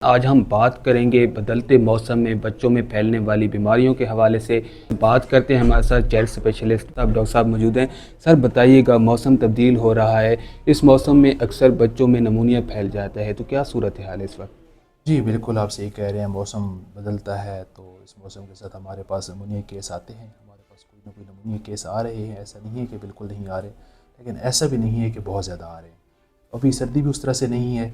آج ہم بات کریں گے بدلتے موسم میں بچوں میں پھیلنے والی بیماریوں کے حوالے سے بات کرتے ہیں۔ ہمارے ساتھ چائلڈ اسپیشلسٹ ڈاکٹر صاحب موجود ہیں۔ سر بتائیے گا، موسم تبدیل ہو رہا ہے، اس موسم میں اکثر بچوں میں نمونیا پھیل جاتا ہے، تو کیا صورتحال ہے اس وقت؟ جی بالکل، آپ صحیح کہہ رہے ہیں۔ موسم بدلتا ہے تو اس موسم کے ساتھ ہمارے پاس نمونیا کیس آتے ہیں، ہمارے پاس کوئی نہ کوئی نمونیا کیس آ رہے ہیں۔ ایسا نہیں ہے کہ بالکل نہیں آ رہے، لیکن ایسا بھی نہیں ہے کہ بہت زیادہ آ رہے ہیں۔ ابھی سردی بھی اس طرح سے نہیں ہے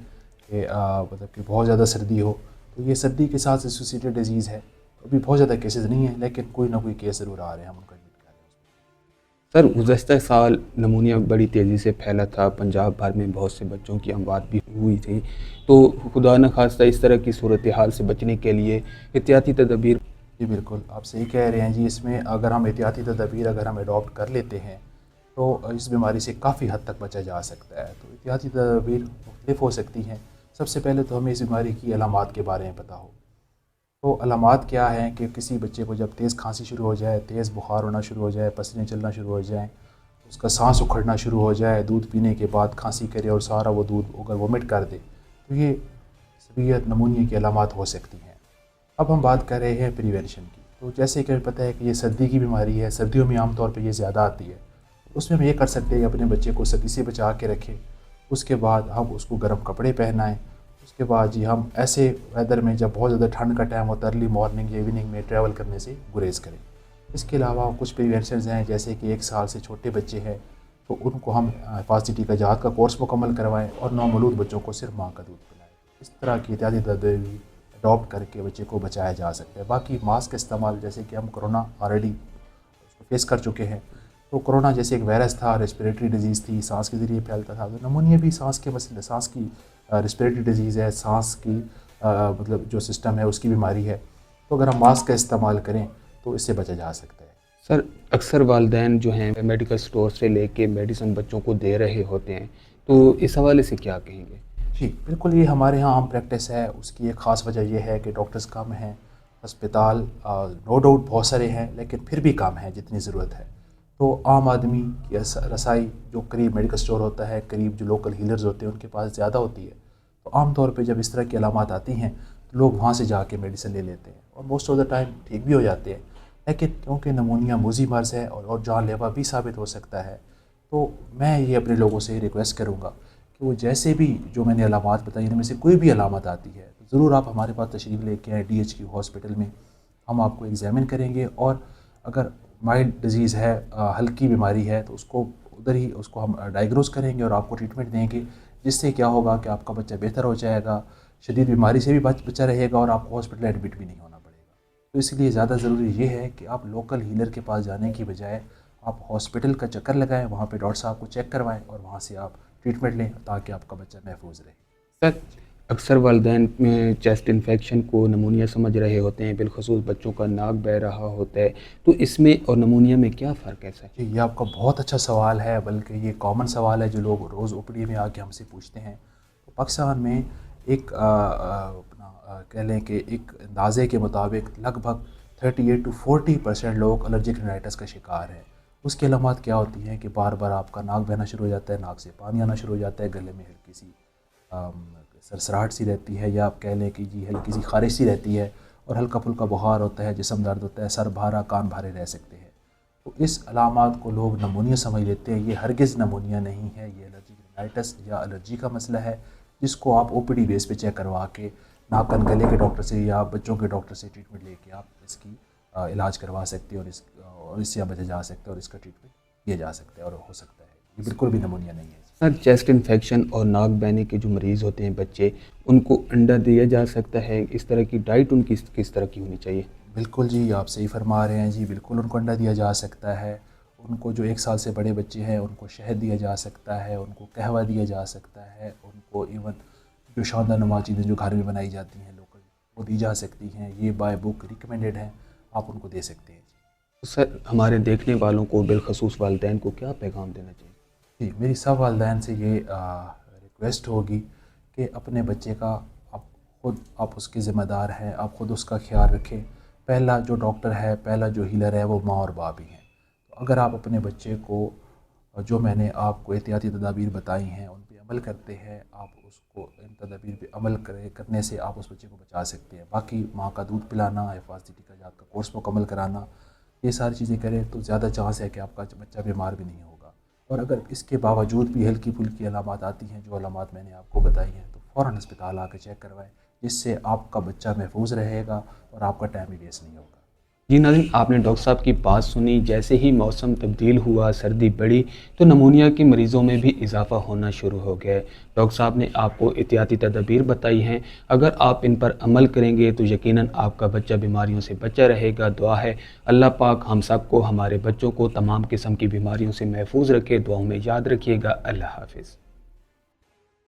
کہ مطلب کہ بہت زیادہ سردی ہو، تو یہ سردی کے ساتھ ایسوسیٹڈ ڈیزیز ہے۔ ابھی بہت زیادہ کیسز نہیں ہیں، لیکن کوئی نہ کوئی کیس ضرور آ رہے ہیں، ہم ان کا ایڈمٹ کر رہے ہیں۔ سر گزشتہ سال نمونیا بڑی تیزی سے پھیلا تھا، پنجاب بھر میں بہت سے بچوں کی اموات بھی ہوئی تھی، تو خدا نخواستہ اس طرح کی صورتحال سے بچنے کے لیے احتیاطی تدابیر۔ جی بالکل، آپ صحیح کہہ رہے ہیں جی۔ اس میں اگر ہم احتیاطی تدابیر اگر ہم اڈاپٹ کر لیتے ہیں تو اس بیماری سے کافی حد تک بچا جا سکتا ہے۔ تو احتیاطی تدابیر مختلف ہو سکتی ہیں۔ سب سے پہلے تو ہمیں اس بیماری کی علامات کے بارے میں پتہ ہو۔ تو علامات کیا ہیں کہ کسی بچے کو جب تیز کھانسی شروع ہو جائے، تیز بخار ہونا شروع ہو جائے، پسینے چلنا شروع ہو جائیں، اس کا سانس اکھڑنا شروع ہو جائے، دودھ پینے کے بعد کھانسی کرے اور سارا وہ دودھ اگر وومٹ کر دے، تو یہ سبیعت نمونیا کی علامات ہو سکتی ہیں۔ اب ہم بات کر رہے ہیں پریونشن کی۔ تو جیسے کہ ہمیں پتہ ہے کہ یہ سردی کی بیماری ہے، سردیوں میں عام طور پہ یہ زیادہ آتی ہے۔ اس میں ہم یہ کر سکتے ہیں کہ اپنے بچے کو سردی سے بچا کے رکھیں۔ اس کے بعد ہم اس کو گرم کپڑے پہنائیں۔ اس کے بعد جی ہم ایسے ویدر میں جب بہت زیادہ ٹھنڈ کا ٹائم ہوتا ہے، ارلی مارننگ یا ایوننگ میں ٹریول کرنے سے گریز کریں۔ اس کے علاوہ کچھ پریونشنز ہیں، جیسے کہ 1 سال سے چھوٹے بچے ہیں تو ان کو ہم حفاظتی ٹیکہ جات کا کورس مکمل کروائیں، اور نومولود بچوں کو صرف ماں کا دودھ پلائیں۔ اس طرح کی احتیاطی تدابیر اڈاپٹ کر کے بچے کو بچایا جا سکتا ہے۔ باقی ماسک کا استعمال، جیسے کہ ہم کرونا آلریڈی اس کو فیس کر چکے ہیں، تو کرونا جیسے ایک وائرس تھا، ریسپریٹری ڈیزیز تھی، سانس کے ذریعے پھیلتا تھا، تو نمونیا بھی سانس کے مسئلے، سانس کی ریسپریٹری ڈیزیز ہے، سانس کی مطلب جو سسٹم ہے اس کی بیماری ہے۔ تو اگر ہم ماسک کا استعمال کریں تو اس سے بچا جا سکتا ہے۔ سر اکثر والدین جو ہیں میڈیکل سٹور سے لے کے میڈیسن بچوں کو دے رہے ہوتے ہیں، تو اس حوالے سے کیا کہیں گے؟ جی بالکل، یہ ہمارے ہاں عام پریکٹس ہے۔ اس کی ایک خاص وجہ یہ ہے کہ ڈاکٹرز کم ہیں، ہسپتال نو ڈاؤٹ بہت سارے ہیں، لیکن پھر بھی کم ہیں جتنی ضرورت ہے۔ تو عام آدمی کی رسائی جو قریب میڈیکل سٹور ہوتا ہے، قریب جو لوکل ہیلرز ہوتے ہیں ان کے پاس زیادہ ہوتی ہے، تو عام طور پہ جب اس طرح کی علامات آتی ہیں تو لوگ وہاں سے جا کے میڈیسن لے لیتے ہیں، اور موسٹ آف دا ٹائم ٹھیک بھی ہو جاتے ہیں۔ لیکن کیونکہ نمونیا موذی مرض ہے اور جان لیوا بھی ثابت ہو سکتا ہے، تو میں یہ اپنے لوگوں سے ریکویسٹ کروں گا کہ وہ جیسے بھی جو میں نے علامات بتائی ان میں سے کوئی بھی علامت آتی ہے تو ضرور آپ ہمارے پاس تشریف لے کے آئیں ڈی ایچ کیو ہاسپٹل میں۔ ہم آپ کو ایگزامن کریں گے، اور اگر مائلڈ ڈیزیز ہے، ہلکی بیماری ہے، تو اس کو ادھر ہی اس کو ہم ڈائگنوز کریں گے اور آپ کو ٹریٹمنٹ دیں گے، جس سے کیا ہوگا کہ آپ کا بچہ بہتر ہو جائے گا، شدید بیماری سے بھی بچا رہے گا، اور آپ کو ہاسپٹل ایڈمٹ بھی نہیں ہونا پڑے گا۔ تو اس لیے زیادہ ضروری یہ ہے کہ آپ لوکل ہیلر کے پاس جانے کی بجائے آپ ہاسپٹل کا چکر لگائیں، وہاں پہ ڈاکٹر صاحب کو چیک کروائیں، اور وہاں سے آپ ٹریٹمنٹ لیں تاکہ آپ کا بچہ محفوظ رہے۔ سر اکثر والدین میں چیسٹ انفیکشن کو نمونیا سمجھ رہے ہوتے ہیں، بالخصوص بچوں کا ناک بہہ رہا ہوتا ہے، تو اس میں اور نمونیا میں کیا فرق ہے سر؟ جی یہ آپ کا بہت اچھا سوال ہے، بلکہ یہ کامن سوال ہے جو لوگ روز اوپڑی میں آ کے ہم سے پوچھتے ہیں۔ تو پاکستان میں ایک کہہ لیں کہ ایک اندازے کے مطابق لگ بھگ 38 to 40% لوگ الرجک رینائٹس کا شکار ہیں۔ اس کی علامات کیا ہوتی ہیں کہ بار بار آپ کا ناک بہنا شروع ہو جاتا ہے، ناک سے پانی آنا شروع ہو جاتا ہے، گلے میں ہلکی سی سرسراہٹ سی رہتی ہے، یا آپ کہہ لیں کہ جی ہلکی سی خارش سی رہتی ہے، اور ہلکا پھلکا بخار ہوتا ہے، جسم درد ہوتا ہے، سر بھارا، کان بھارے رہ سکتے ہیں۔ تو اس علامات کو لوگ نمونیا سمجھ لیتے ہیں۔ یہ ہرگز نمونیا نہیں ہے، یہ الرجک رینائٹس یا الرجی کا مسئلہ ہے، جس کو آپ او پی ڈی بیس پہ چیک کروا کے ناک کان گلے کے ڈاکٹر سے یا بچوں کے ڈاکٹر سے ٹریٹمنٹ لے کے آپ اس کی علاج کروا سکتے ہیں، اور اس سے بچا جا سکتا ہے، اور اس کا ٹریٹمنٹ کیا جا سکتا ہے اور ہو سکتا ہے۔ یہ بالکل بھی نمونیا نہیں ہے۔ سر چیسٹ انفیکشن اور ناک بہنے کے جو مریض ہوتے ہیں بچے، ان کو انڈا دیا جا سکتا ہے؟ اس طرح کی ڈائٹ ان کی کس طرح کی ہونی چاہیے؟ بالکل جی، آپ صحیح فرما رہے ہیں جی، بالکل ان کو انڈا دیا جا سکتا ہے۔ ان کو جو 1 سال سے بڑے بچے ہیں ان کو شہد دیا جا سکتا ہے، ان کو قہوہ دیا جا سکتا ہے، ان کو ایون جو شاندار نما چیزیں جو گھر میں بنائی جاتی ہیں لوکل، وہ دی جا سکتی ہیں۔ یہ بائی بک ریکمینڈڈ ہیں، آپ ان کو دے سکتے ہیں جی۔ سر ہمارے دیکھنے والوں کو بالخصوص والدین کو کیا پیغام دینا چاہیے؟ جی میری سب والدین سے یہ ریکویسٹ ہوگی کہ اپنے بچے کا آپ اس کے ذمہ دار ہیں، آپ خود اس کا خیال رکھیں۔ پہلا جو ڈاکٹر ہے، پہلا جو ہیلر ہے، وہ ماں اور باپ ہی ہیں۔ تو اگر آپ اپنے بچے کو جو میں نے آپ کو احتیاطی تدابیر بتائی ہیں ان پہ عمل کرتے ہیں آپ اس کو ان تدابیر پہ عمل کرنے سے آپ اس بچے کو بچا سکتے ہیں. باقی ماں کا دودھ پلانا، حفاظتی ٹیکہ جات کا کورس مکمل کرانا، یہ ساری چیزیں کریں تو زیادہ چانس ہے کہ آپ کا بچہ بیمار بھی نہیں ہوگا. اور اگر اس کے باوجود بھی ہلکی پھلکی علامات آتی ہیں، جو علامات میں نے آپ کو بتائی ہیں، تو فوراً ہسپتال آ کے چیک کروائیں، جس سے آپ کا بچہ محفوظ رہے گا اور آپ کا ٹائم بھی ویسٹ نہیں ہوگا. جی ناظرین، آپ نے ڈاکٹر صاحب کی بات سنی. جیسے ہی موسم تبدیل ہوا، سردی بڑھی، تو نمونیا کے مریضوں میں بھی اضافہ ہونا شروع ہو گیا ہے. ڈاکٹر صاحب نے آپ کو احتیاطی تدابیر بتائی ہیں. اگر آپ ان پر عمل کریں گے تو یقیناً آپ کا بچہ بیماریوں سے بچا رہے گا. دعا ہے اللہ پاک ہم سب کو، ہمارے بچوں کو تمام قسم کی بیماریوں سے محفوظ رکھے. دعاؤں میں یاد رکھیے گا. اللہ حافظ.